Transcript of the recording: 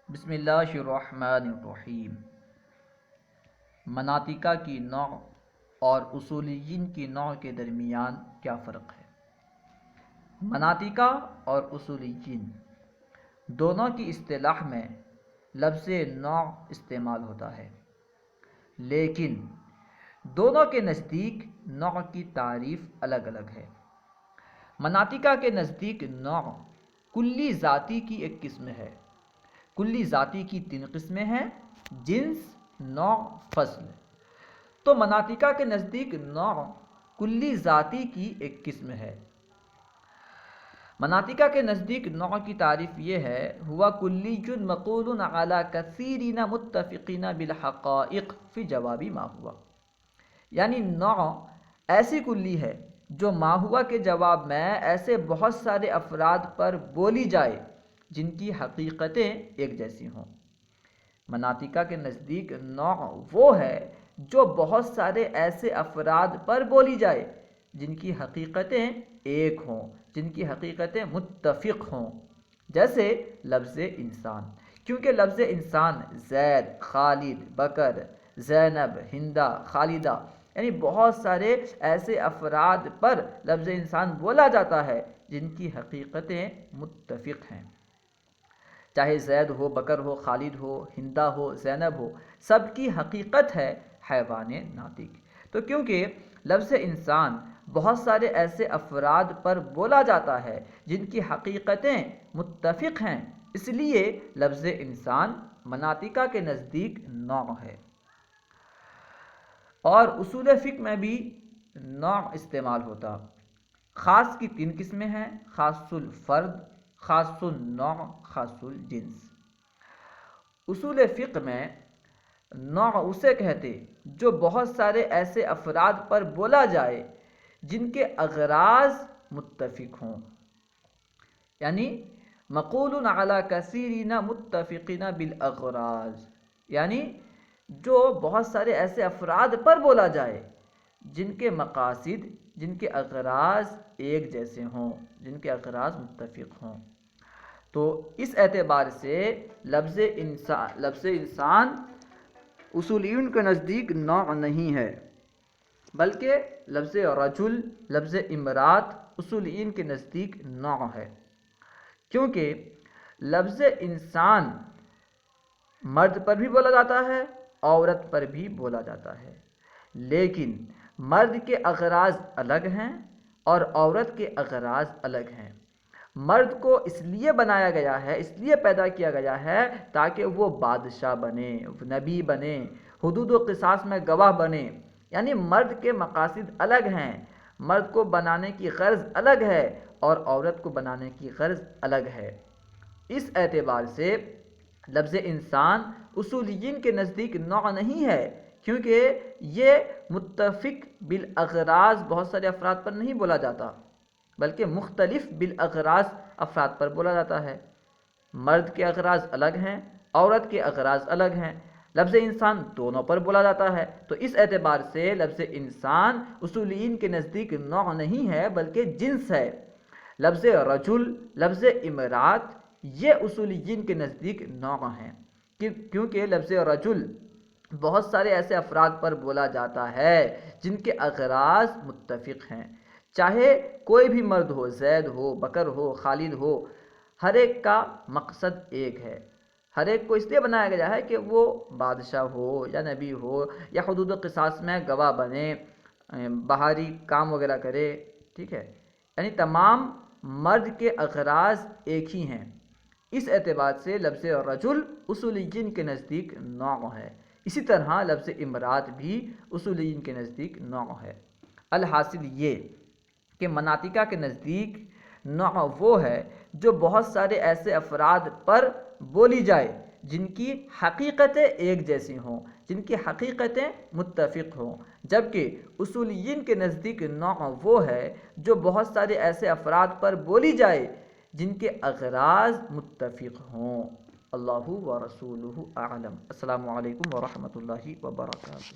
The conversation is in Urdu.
بسم اللہ الرحمن الرحیم۔ مناطقہ کی نوع اور اصولیین کی نوع کے درمیان کیا فرق ہے؟ مناطقہ اور اصولیین دونوں کی اصطلاح میں لفظ نوع استعمال ہوتا ہے، لیکن دونوں کے نزدیک نوع کی تعریف الگ الگ ہے۔ مناطقہ کے نزدیک نوع کلی ذاتی کی ایک قسم ہے۔ کلی ذاتی کی 3 قسمیں ہیں: جنس، نوع، فصل۔ تو مناطقہ کے نزدیک نوع کلی ذاتی کی ایک قسم ہے۔ مناطقہ کے نزدیک نوع کی تعریف یہ ہے: ہوا کلی مقول علی کثیرین متفقین بالحقائق فی جواب ما ہوا۔ یعنی نوع ایسی کلی ہے جو ما ہوا کے جواب میں ایسے بہت سارے افراد پر بولی جائے جن کی حقیقتیں ایک جیسی ہوں۔ مناطقہ کے نزدیک نوع وہ ہے جو بہت سارے ایسے افراد پر بولی جائے جن کی حقیقتیں ایک ہوں، جن کی حقیقتیں متفق ہوں، جیسے لفظ انسان۔ کیونکہ لفظ انسان زید، خالد، بکر، زینب، ہندہ، خالدہ، یعنی بہت سارے ایسے افراد پر لفظ انسان بولا جاتا ہے جن کی حقیقتیں متفق ہیں۔ چاہے زید ہو، بکر ہو، خالد ہو، ہندہ ہو، زینب ہو، سب کی حقیقت ہے حیوان ناطق۔ تو کیونکہ لفظ انسان بہت سارے ایسے افراد پر بولا جاتا ہے جن کی حقیقتیں متفق ہیں، اس لیے لفظ انسان مناطقہ کے نزدیک نوع ہے۔ اور اصول فقہ میں بھی نوع استعمال ہوتا۔ خاص کی 3 قسمیں ہیں: خاص الفرد، خاص النوع، خاص الجنس۔ اصول فقہ میں نوع اسے کہتے جو بہت سارے ایسے افراد پر بولا جائے جن کے اغراض متفق ہوں، یعنی مقول علی کثیرین متفقین بالاغراض، یعنی جو بہت سارے ایسے افراد پر بولا جائے جن کے مقاصد، جن کے اغراض ایک جیسے ہوں، جن کے اغراض متفق ہوں۔ تو اس اعتبار سے لفظ انسان اصولیون کے نزدیک نوع نہیں ہے، بلکہ لفظ رجل، لفظ امرات اصولیین کے نزدیک نوع ہے۔ کیونکہ لفظ انسان مرد پر بھی بولا جاتا ہے، عورت پر بھی بولا جاتا ہے، لیکن مرد کے اغراض الگ ہیں اور عورت کے اغراض الگ ہیں۔ مرد کو اس لیے بنایا گیا ہے، اس لیے پیدا کیا گیا ہے تاکہ وہ بادشاہ بنے، نبی بنے، حدود و قصاص میں گواہ بنے۔ یعنی مرد کے مقاصد الگ ہیں، مرد کو بنانے کی غرض الگ ہے اور عورت کو بنانے کی غرض الگ ہے۔ اس اعتبار سے لفظ انسان اصولیین کے نزدیک نوع نہیں ہے، کیونکہ یہ متفق بالاغراض بہت سارے افراد پر نہیں بولا جاتا، بلکہ مختلف بالاغراض افراد پر بولا جاتا ہے۔ مرد کے اغراض الگ ہیں، عورت کے اغراض الگ ہیں، لفظ انسان دونوں پر بولا جاتا ہے۔ تو اس اعتبار سے لفظ انسان اصولیین کے نزدیک نوع نہیں ہے بلکہ جنس ہے۔ لفظ رجل، لفظ امرات یہ اصولیین کے نزدیک نوع ہیں، کیونکہ لفظ رجل بہت سارے ایسے افراد پر بولا جاتا ہے جن کے اغراض متفق ہیں۔ چاہے کوئی بھی مرد ہو، زید ہو، بکر ہو، خالد ہو، ہر ایک کا مقصد ایک ہے۔ ہر ایک کو اس لیے بنایا گیا ہے کہ وہ بادشاہ ہو یا نبی ہو یا حدود و قصاص میں گواہ بنے، باہری کام وغیرہ کرے، ٹھیک ہے۔ یعنی تمام مرد کے اغراض ایک ہی ہیں۔ اس اعتبار سے لفظ رجل اصولیین کے نزدیک نوع ہے۔ اسی طرح لفظ امرات بھی اصولیین کے نزدیک نوع ہے۔ الحاصل یہ کہ مناطقہ کے نزدیک نوع وہ ہے جو بہت سارے ایسے افراد پر بولی جائے جن کی حقیقتیں ایک جیسی ہوں، جن کی حقیقتیں متفق ہوں، جبکہ اصولیین کے نزدیک نوع وہ ہے جو بہت سارے ایسے افراد پر بولی جائے جن کے اغراض متفق ہوں۔ اللہ و رسولہ اعلم۔ السلام علیکم ورحمۃ اللہ وبرکاتہ۔